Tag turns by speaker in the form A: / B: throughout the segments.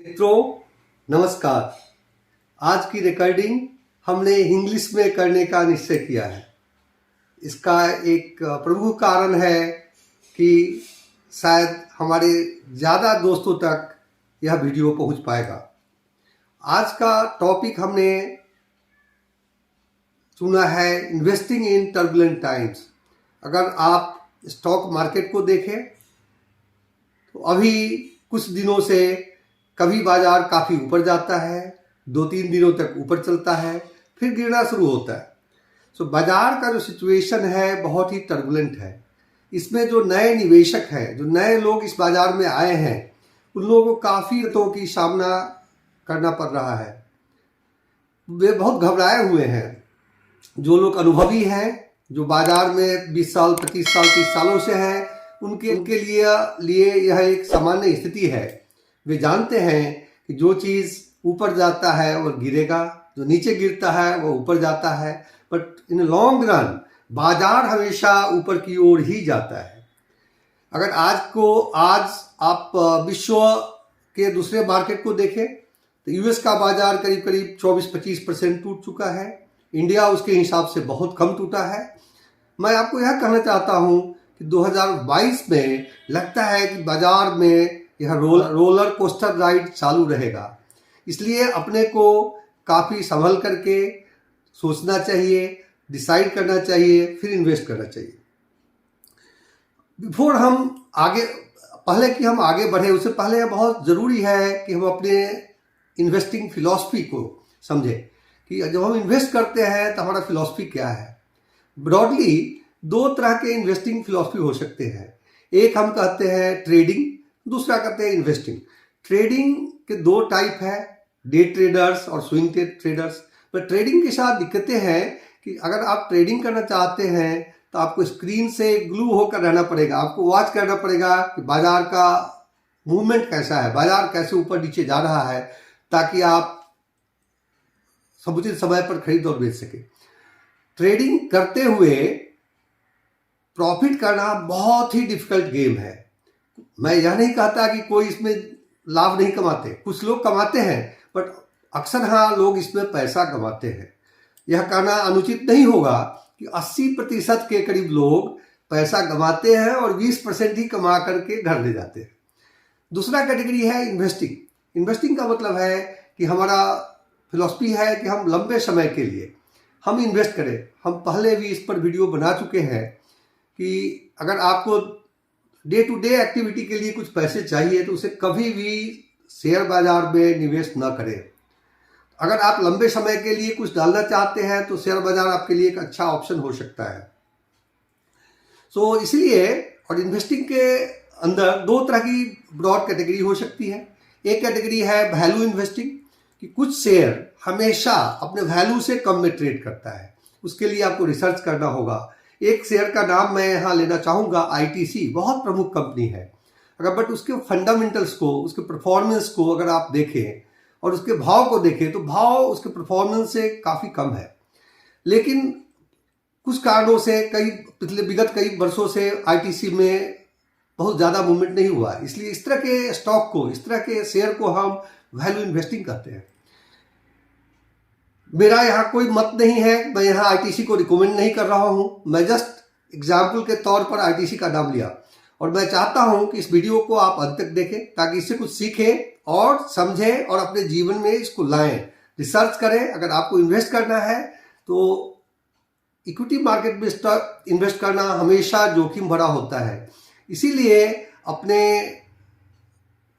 A: मित्रों नमस्कार। आज की रिकॉर्डिंग हमने इंग्लिश में करने का निश्चय किया है। इसका एक प्रमुख कारण है कि शायद हमारे ज़्यादा दोस्तों तक यह वीडियो पहुंच पाएगा। आज का टॉपिक हमने चुना है इन्वेस्टिंग इन टर्बुलेंट टाइम्स। अगर आप स्टॉक मार्केट को देखें तो अभी कुछ दिनों से कभी बाजार काफ़ी ऊपर जाता है, 2-3 दिनों तक ऊपर चलता है, फिर गिरना शुरू होता है। सो बाजार का जो सिचुएशन है बहुत ही टर्बुलेंट है। इसमें जो नए निवेशक हैं, जो नए लोग इस बाजार में आए हैं, उन लोगों को काफ़ी दिक्कतों की सामना करना पड़ रहा है। वे बहुत घबराए हुए हैं। जो लोग अनुभवी हैं, जो बाजार में 20 साल 25 साल 30 सालों से हैं, उनके लिए यह एक सामान्य स्थिति है। वे जानते हैं कि जो चीज़ ऊपर जाता है वो गिरेगा, जो नीचे गिरता है वो ऊपर जाता है, बट इन लॉन्ग रन बाजार हमेशा ऊपर की ओर ही जाता है। अगर आज आप विश्व के दूसरे मार्केट को देखें तो यूएस का बाजार करीब करीब 24-25% टूट चुका है। इंडिया उसके हिसाब से बहुत कम टूटा है। मैं आपको यह कहना चाहता हूं कि 2022 में लगता है कि बाजार में यह रोलर कोस्टर राइड चालू रहेगा। इसलिए अपने को काफ़ी संभल करके सोचना चाहिए, डिसाइड करना चाहिए, फिर इन्वेस्ट करना चाहिए। बिफोर हम आगे बढ़े उससे पहले यह बहुत ज़रूरी है कि हम अपने इन्वेस्टिंग फिलॉसफी को समझें कि जब हम इन्वेस्ट करते हैं तो हमारा फिलॉसफी क्या है। ब्रॉडली 2 तरह के इन्वेस्टिंग फिलॉसफी हो सकते हैं। एक हम कहते हैं ट्रेडिंग, दूसरा कहते हैं इन्वेस्टिंग। ट्रेडिंग के 2 टाइप है, डे ट्रेडर्स और स्विंग ट्रेडर्स। पर ट्रेडिंग के साथ दिक्कतें हैं कि अगर आप ट्रेडिंग करना चाहते हैं तो आपको स्क्रीन से ग्लू होकर रहना पड़ेगा। आपको वॉच करना पड़ेगा कि बाजार का मूवमेंट कैसा है, बाजार कैसे ऊपर नीचे जा रहा है, ताकि आप समुचित समय पर खरीद और बेच सके। ट्रेडिंग करते हुए प्रॉफिट करना बहुत ही डिफिकल्ट गेम है। मैं यह नहीं कहता कि कोई इसमें लाभ नहीं कमाते, कुछ लोग कमाते हैं, बट अक्सर लोग इसमें पैसा कमाते हैं। यह कहना अनुचित नहीं होगा कि 80% के करीब लोग पैसा कमाते हैं और 20% ही कमा करके घर ले जाते हैं। दूसरा कैटेगरी है इन्वेस्टिंग। इन्वेस्टिंग का मतलब है कि हमारा फिलॉसफी है कि हम लंबे समय के लिए हम इन्वेस्ट करें। हम पहले भी इस पर वीडियो बना चुके हैं कि अगर आपको डे टू डे एक्टिविटी के लिए कुछ पैसे चाहिए तो उसे कभी भी शेयर बाजार में निवेश न करें। अगर आप लंबे समय के लिए कुछ डालना चाहते हैं तो शेयर बाजार आपके लिए एक अच्छा ऑप्शन हो सकता है। सो इसलिए और इन्वेस्टिंग के अंदर 2 तरह की ब्रॉड कैटेगरी हो सकती है। एक कैटेगरी है वैल्यू इन्वेस्टिंग, कि कुछ शेयर हमेशा अपने वैल्यू से कम में ट्रेड करता है। उसके लिए आपको रिसर्च करना होगा। एक शेयर का नाम मैं यहाँ लेना चाहूँगा, आईटीसी, बहुत प्रमुख कंपनी है। अगर बट उसके फंडामेंटल्स को, उसके परफॉर्मेंस को अगर आप देखें और उसके भाव को देखें तो भाव उसके परफॉर्मेंस से काफ़ी कम है। लेकिन कुछ कारणों से विगत कई वर्षों से आईटीसी में बहुत ज़्यादा मूवमेंट नहीं हुआ, इसलिए इस तरह के स्टॉक को, इस तरह के शेयर को हम वैल्यू इन्वेस्टिंग कहते हैं। मेरा यहाँ कोई मत नहीं है, मैं यहाँ आईटीसी को रिकमेंड नहीं कर रहा हूँ। मैं जस्ट एग्जाम्पल के तौर पर आईटीसी का नाम लिया और मैं चाहता हूँ कि इस वीडियो को आप अंत तक देखें ताकि इससे कुछ सीखें और समझें और अपने जीवन में इसको लाएं, रिसर्च करें। अगर आपको इन्वेस्ट करना है तो इक्विटी मार्केट में इन्वेस्ट करना हमेशा जोखिम भरा होता है। इसीलिए अपने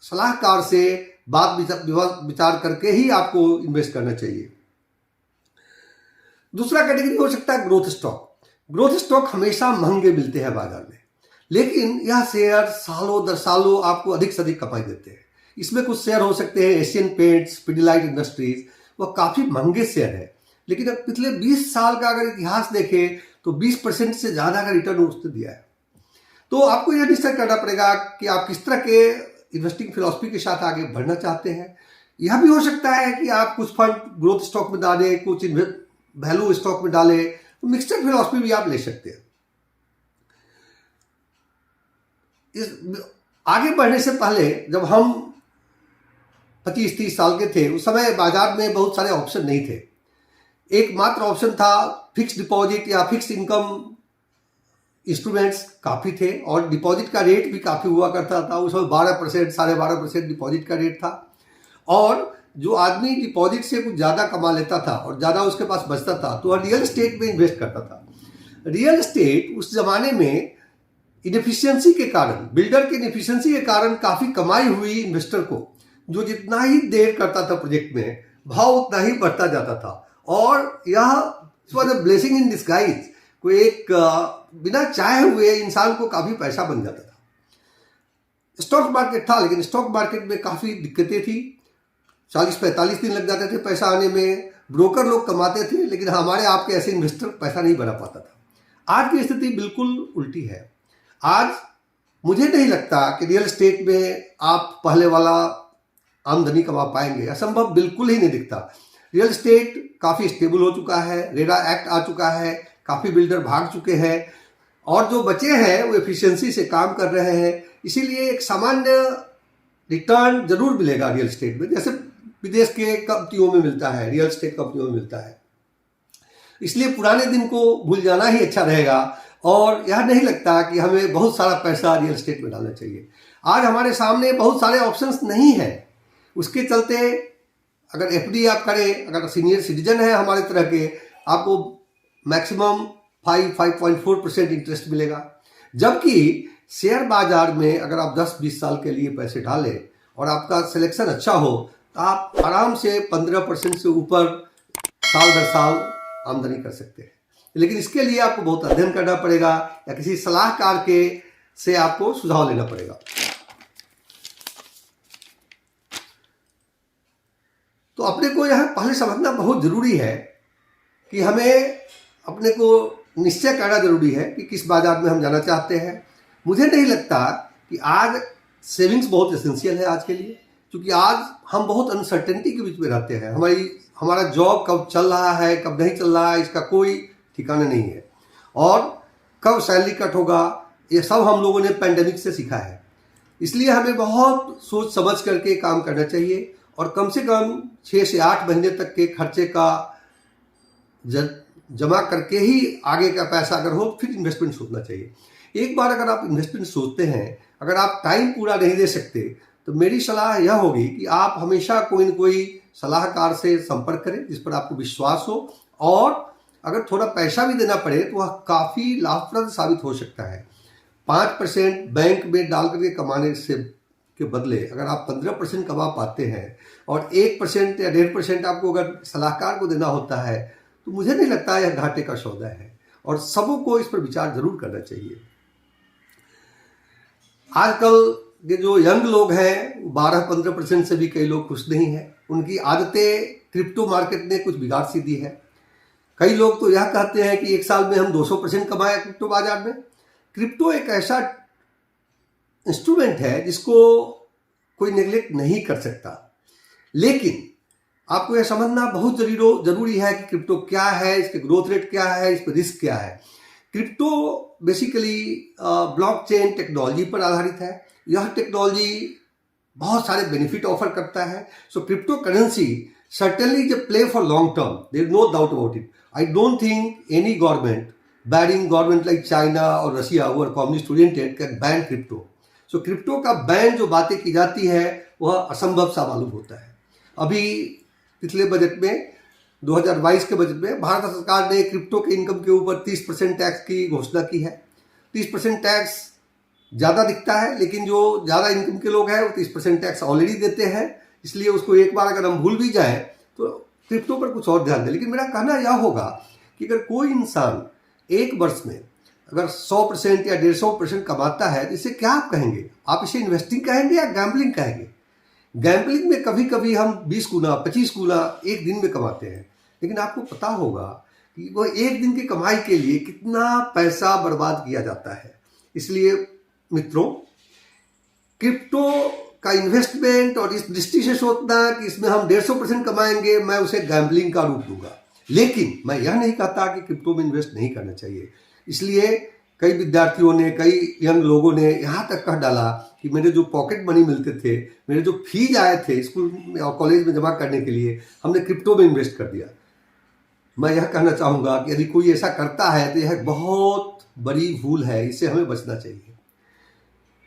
A: सलाहकार से विचार करके ही आपको इन्वेस्ट करना चाहिए। दूसरा कैटेगरी हो सकता है ग्रोथ स्टॉक। ग्रोथ स्टॉक हमेशा महंगे मिलते हैं बाजार में, लेकिन यह शेयर सालों दर सालों आपको अधिक से अधिक कमाई देते हैं। इसमें कुछ शेयर हो सकते हैं एशियन पेंट्स, पिडिलाइट इंडस्ट्रीज, वह काफ़ी महंगे शेयर है, लेकिन अब पिछले 20 साल का अगर इतिहास देखें तो 20% से ज़्यादा का रिटर्न उसने दिया है। तो आपको यह निश्चय करना पड़ेगा कि आप किस तरह के इन्वेस्टिंग फिलॉसफी के साथ आगे बढ़ना चाहते हैं। यह भी हो सकता है कि आप कुछ फंड ग्रोथ स्टॉक में डालें, कुछ वैल्यू स्टॉक में डालें, तो मिक्सचर फिलॉसफी भी आप ले सकते हैं। आगे बढ़ने से पहले जब हम 25-30 साल के थे, उस समय बाजार में बहुत सारे ऑप्शन नहीं थे। एकमात्र ऑप्शन था फिक्स डिपॉजिट या फिक्स इनकम इंस्ट्रूमेंट्स काफ़ी थे, और डिपॉजिट का रेट भी काफ़ी हुआ करता था। उसमें 12%, 12.5% डिपॉजिट का रेट था। और जो आदमी डिपॉजिट से कुछ ज़्यादा कमा लेता था और ज़्यादा उसके पास बचता था तो वह रियल एस्टेट में इन्वेस्ट करता था। रियल एस्टेट उस जमाने में इनएफिशिएंसी के कारण, बिल्डर के इनएफिशिएंसी के कारण काफ़ी कमाई हुई इन्वेस्टर को, जो जितना ही देर करता था प्रोजेक्ट में, भाव उतना ही बढ़ता जाता था। और यह was a blessing in disguise, कोई एक बिना चाहे हुए इंसान को काफ़ी पैसा बन जाता था। स्टॉक मार्केट था, लेकिन स्टॉक मार्केट में काफ़ी दिक्कतें थी। 40-45 दिन लग जाते थे पैसा आने में। ब्रोकर लोग कमाते थे, लेकिन हमारे आपके ऐसे इन्वेस्टर पैसा नहीं बना पाता था। आज की स्थिति बिल्कुल उल्टी है। आज मुझे नहीं लगता कि रियल एस्टेट में आप पहले वाला आमदनी कमा पाएंगे, असंभव बिल्कुल ही नहीं दिखता। रियल एस्टेट काफ़ी स्टेबल हो चुका है, रेरा एक्ट आ चुका है, काफ़ी बिल्डर भाग चुके हैं, और जो बचे हैं वो एफिशिएंसी से काम कर रहे हैं। इसीलिए एक सामान्य रिटर्न जरूर मिलेगा रियल एस्टेट में, जैसे विदेश के कंपनियों में मिलता है, रियल एस्टेट कंपनियों में मिलता है। इसलिए पुराने दिन को भूल जाना ही अच्छा रहेगा, और यह नहीं लगता कि हमें बहुत सारा पैसा रियल एस्टेट में डालना चाहिए। आज हमारे सामने बहुत सारे ऑप्शंस नहीं है, उसके चलते अगर एफडी आप करें, अगर सीनियर सिटीजन है हमारे तरह के, आपको मैक्सिमम 5.4% इंटरेस्ट मिलेगा। जबकि शेयर बाजार में अगर आप 10-20 साल के लिए पैसे डालें और आपका सिलेक्शन अच्छा हो तो आप आराम से 15% से ऊपर साल दर साल आमदनी कर सकते हैं। लेकिन इसके लिए आपको बहुत अध्ययन करना पड़ेगा, या किसी सलाहकार के से आपको सुझाव लेना पड़ेगा। तो अपने को यह पहले समझना बहुत जरूरी है कि हमें अपने को निश्चय करना जरूरी है कि किस बाजार में हम जाना चाहते हैं। मुझे नहीं लगता कि आज सेविंग्स बहुत एसेंशियल है आज के लिए, क्योंकि आज हम बहुत अनसर्टेनिटी के बीच में रहते हैं। हमारा जॉब कब चल रहा है, कब नहीं चल रहा है, इसका कोई ठिकाना नहीं है, और कब सैलरी कट होगा, ये सब हम लोगों ने पैंडेमिक से सीखा है। इसलिए हमें बहुत सोच समझ करके काम करना चाहिए, और कम से कम 6 से 8 महीने तक के खर्चे का जमा करके ही आगे का पैसा अगर हो फिर इन्वेस्टमेंट सोचना चाहिए। एक बार अगर आप इन्वेस्टमेंट सोचते हैं, अगर आप टाइम पूरा नहीं दे सकते, तो मेरी सलाह यह होगी कि आप हमेशा कोई न कोई सलाहकार से संपर्क करें जिस पर आपको विश्वास हो, और अगर थोड़ा पैसा भी देना पड़े तो वह काफ़ी लाभप्रद साबित हो सकता है। 5% बैंक में डाल करके कमाने से के बदले अगर आप 15% कमा पाते हैं, और 1% या 1.5% आपको अगर सलाहकार को देना होता है, तो मुझे नहीं लगता यह घाटे का सौदा है, और सबों को इस पर विचार जरूर करना चाहिए। आजकल के जो यंग लोग हैं 12-15% से भी कई लोग खुश नहीं हैं। उनकी आदतें क्रिप्टो मार्केट ने कुछ बिगाड़ सी दी है। कई लोग तो यह कहते हैं कि एक साल में हम 200% कमाए क्रिप्टो बाजार में। क्रिप्टो एक ऐसा इंस्ट्रूमेंट है जिसको कोई नेग्लेक्ट नहीं कर सकता, लेकिन आपको यह समझना बहुत जरूरी है कि क्रिप्टो क्या है, इसके ग्रोथ रेट क्या है, इस पर रिस्क क्या है। क्रिप्टो बेसिकली ब्लॉकचेन टेक्नोलॉजी पर आधारित है। यह टेक्नोलॉजी बहुत सारे बेनिफिट ऑफर करता है। So crypto currency certainly is a play for long term. There is no doubt about it. I don't think any government, banning government like China or Russia who are communist oriented, can ban crypto. So crypto का ban जो बातें की जाती है वह असंभव सा मालूम होता है। अभी पिछले बजट में 2022 के बजट में भारत सरकार ने क्रिप्टो के इनकम के ऊपर 30% टैक्स की घोषणा की है। 30% टैक्स ज़्यादा दिखता है, लेकिन जो ज़्यादा इनकम के लोग हैं वो 30% टैक्स ऑलरेडी देते हैं। इसलिए उसको एक बार अगर हम भूल भी जाएं तो क्रिप्टो पर कुछ और ध्यान दें। लेकिन मेरा कहना यह होगा कि अगर कोई इंसान एक वर्ष में अगर 100% या 150% कमाता है तो इसे क्या आप कहेंगे? आप इसे इन्वेस्टिंग कहेंगे या गैम्बलिंग कहेंगे? गैम्बलिंग में कभी कभी हम 20 गुना 25 गुना एक दिन में कमाते हैं, लेकिन आपको पता होगा कि वो एक दिन की कमाई के लिए कितना पैसा बर्बाद किया जाता है। इसलिए मित्रों, क्रिप्टो का इन्वेस्टमेंट और इस दृष्टि से सोचना कि इसमें हम 150% कमाएंगे, मैं उसे गैम्बलिंग का रूप दूंगा। लेकिन मैं यह नहीं कहता कि क्रिप्टो में इन्वेस्ट नहीं करना चाहिए। इसलिए कई विद्यार्थियों ने, कई यंग लोगों ने यहाँ तक कह डाला कि मेरे जो पॉकेट मनी मिलते थे, मेरे जो फीस आए थे स्कूल में और कॉलेज में जमा करने के लिए, हमने क्रिप्टो में इन्वेस्ट कर दिया। मैं यह कहना चाहूँगा कि यदि कोई ऐसा करता है तो यह बहुत बड़ी भूल है, इससे हमें बचना चाहिए।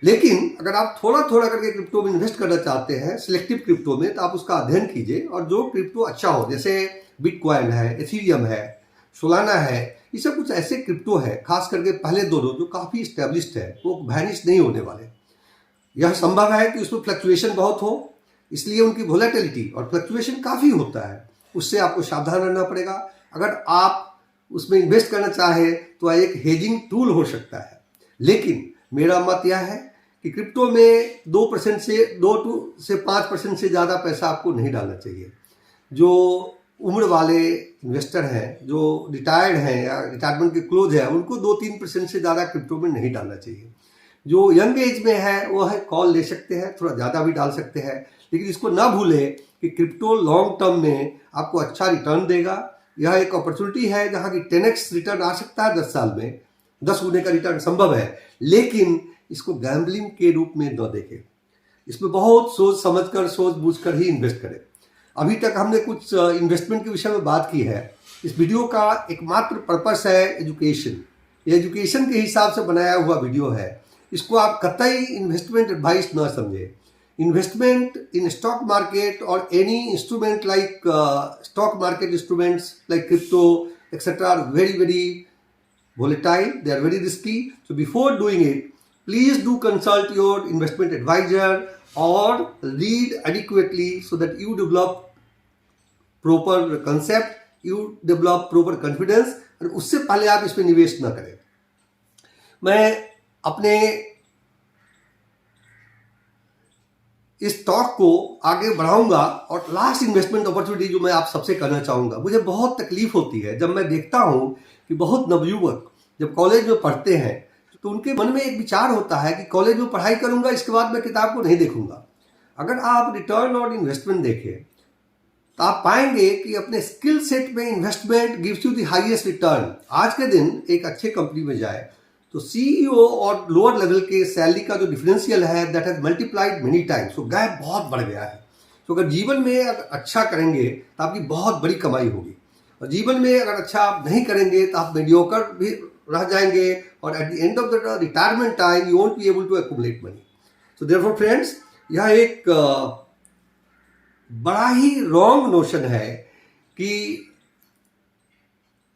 A: लेकिन अगर आप थोड़ा थोड़ा करके क्रिप्टो में इन्वेस्ट करना चाहते हैं, सिलेक्टिव क्रिप्टो में, तो आप उसका अध्ययन कीजिए और जो क्रिप्टो अच्छा हो, जैसे बिटकॉइन है, एथीरियम है, सोलाना है, ये सब कुछ ऐसे क्रिप्टो है, खास करके पहले दोनों जो काफ़ी स्टेब्लिश्ड है, वो वैनिश नहीं होने वाले। यह संभव है कि उसमें फ्लक्चुएशन बहुत हो, इसलिए उनकी वोलेटिलिटी और फ्लक्चुएशन काफ़ी होता है, उससे आपको सावधान रहना पड़ेगा। अगर आप उसमें इन्वेस्ट करना चाहें तो एक हेजिंग टूल हो सकता है, लेकिन मेरा मत यह है कि क्रिप्टो में 2% से 5% से ज़्यादा पैसा आपको नहीं डालना चाहिए। जो उम्र वाले इन्वेस्टर हैं, जो रिटायर्ड हैं या रिटायरमेंट के क्लोज है, उनको 2-3% से ज़्यादा क्रिप्टो में नहीं डालना चाहिए। जो यंग एज में है वो है कॉल ले सकते हैं, थोड़ा ज़्यादा भी डाल सकते हैं, लेकिन इसको ना भूलें कि क्रिप्टो लॉन्ग टर्म में आपको अच्छा रिटर्न देगा। यह एक अपॉर्चुनिटी है जहाँ की 10x रिटर्न आ सकता है 10 साल में, 10 गुने का रिटर्न संभव है, लेकिन इसको गैम्बलिंग के रूप में न देखें। इसमें बहुत सोच समझकर, सोच बूझकर ही इन्वेस्ट करें। अभी तक हमने कुछ इन्वेस्टमेंट के विषय में बात की है। इस वीडियो का एकमात्र पर्पस है एजुकेशन। ये एजुकेशन के हिसाब से बनाया हुआ वीडियो है। इसको आप कतई इन्वेस्टमेंट एडवाइस ना समझे। इन्वेस्टमेंट इन स्टॉक मार्केट और any instrument like stock market instruments like crypto etcetera are very volatile, they are very risky. So before doing it, please do consult your investment advisor or read adequately so that you develop proper concept, you develop proper confidence, और उससे पहले आप इसमें निवेश ना करें। मैं अपने इस टॉक को आगे बढ़ाऊंगा और लास्ट इन्वेस्टमेंट अपॉर्चुनिटी जो मैं आप सबसे करना चाहूँगा। मुझे बहुत तकलीफ होती है जब मैं देखता हूँ कि बहुत नवयुवक जब कॉलेज में पढ़ते हैं तो उनके मन में एक विचार होता है कि कॉलेज में पढ़ाई करूंगा, इसके बाद मैं किताब को नहीं देखूंगा। अगर आप रिटर्न ऑन इन्वेस्टमेंट देखें तो आप पाएंगे कि अपने स्किल सेट में investment gives you the highest return. आज के दिन एक अच्छे कंपनी में जाए तो सीईओ और लोअर लेवल के सैलरी का जो डिफरेंशियल है that has multiplied many times, तो गैप बहुत बढ़ गया है। तो अगर जीवन में अगर अच्छा करेंगे तो आपकी बहुत बड़ी कमाई होगी, और जीवन में अगर अच्छा आप नहीं करेंगे तो आप मीडियोकर भी रह जाएंगे, और at the end of the retirement time you won't be able to accumulate money. So therefore friends, यह एक बड़ा ही रॉन्ग नोशन है कि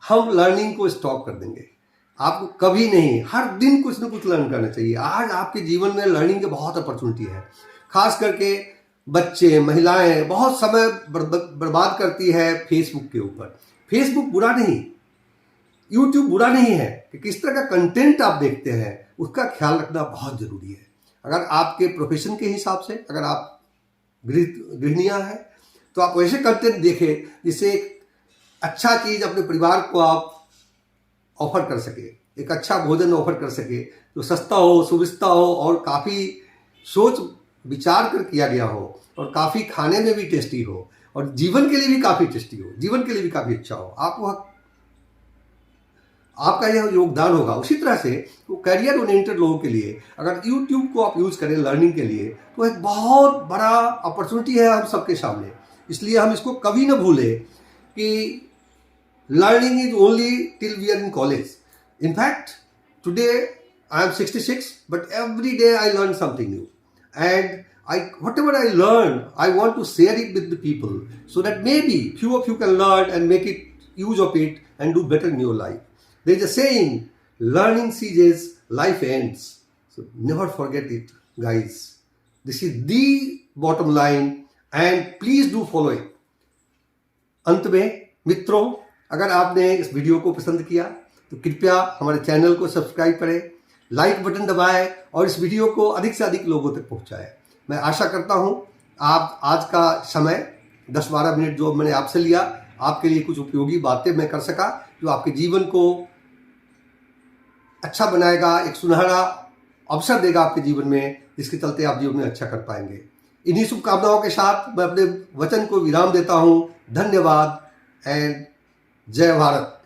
A: हम लर्निंग को स्टॉप कर देंगे। आपको कभी नहीं, हर दिन कुछ ना कुछ लर्न करना चाहिए। आज आपके जीवन में लर्निंग की बहुत अपॉर्चुनिटी है। खास करके बच्चे, महिलाएं बहुत समय बर्बाद करती है फेसबुक के ऊपर। फेसबुक बुरा नहीं, यूट्यूब बुरा नहीं है, कि किस तरह का कंटेंट आप देखते हैं उसका ख्याल रखना बहुत जरूरी है। अगर आपके प्रोफेशन के हिसाब से, अगर आप गृहिणियां हैं तो आप वैसे कंटेंट देखें जिससे एक अच्छा चीज अपने परिवार को आप ऑफर कर सके, एक अच्छा भोजन ऑफर कर सके जो सस्ता हो, सुविस्ता हो और काफ़ी सोच विचार कर किया गया हो, और काफ़ी खाने में भी टेस्टी हो, और जीवन के लिए भी काफ़ी टेस्टी हो, जीवन के लिए भी काफ़ी अच्छा हो। आपका यह योगदान होगा। उसी तरह से तो करियर ओरिएंटेड लोगों के लिए अगर यूट्यूब को आप यूज़ करें लर्निंग के लिए तो एक बहुत बड़ा अपॉर्चुनिटी है हम सबके सामने। इसलिए हम इसको कभी ना भूलें कि learning is only till we are in college. In fact, today I am 66, but every day I learn something new. And whatever I learn, I want to share it with the people so that maybe few of you can learn and make it use of it and do better in your life. There is a saying, learning ceases, life ends. So never forget it, guys. This is the bottom line and please do follow it. अंत में मित्रों, अगर आपने इस video को पसंद किया तो कृपया हमारे चैनल को सब्सक्राइब करें, लाइक बटन दबाएं और इस वीडियो को अधिक से अधिक लोगों तक पहुंचाएं। मैं आशा करता हूं आप आज का समय 10-12 मिनट जो मैंने आपसे लिया, आपके लिए कुछ उपयोगी बातें मैं कर सका जो आपके जीवन को अच्छा बनाएगा, एक सुनहरा अवसर देगा आपके जीवन में, जिसके चलते आप जीवन में अच्छा कर पाएंगे। इन्हीं शुभकामनाओं के साथ मैं अपने वचन को विराम देता हूं। धन्यवाद एंड जय भारत।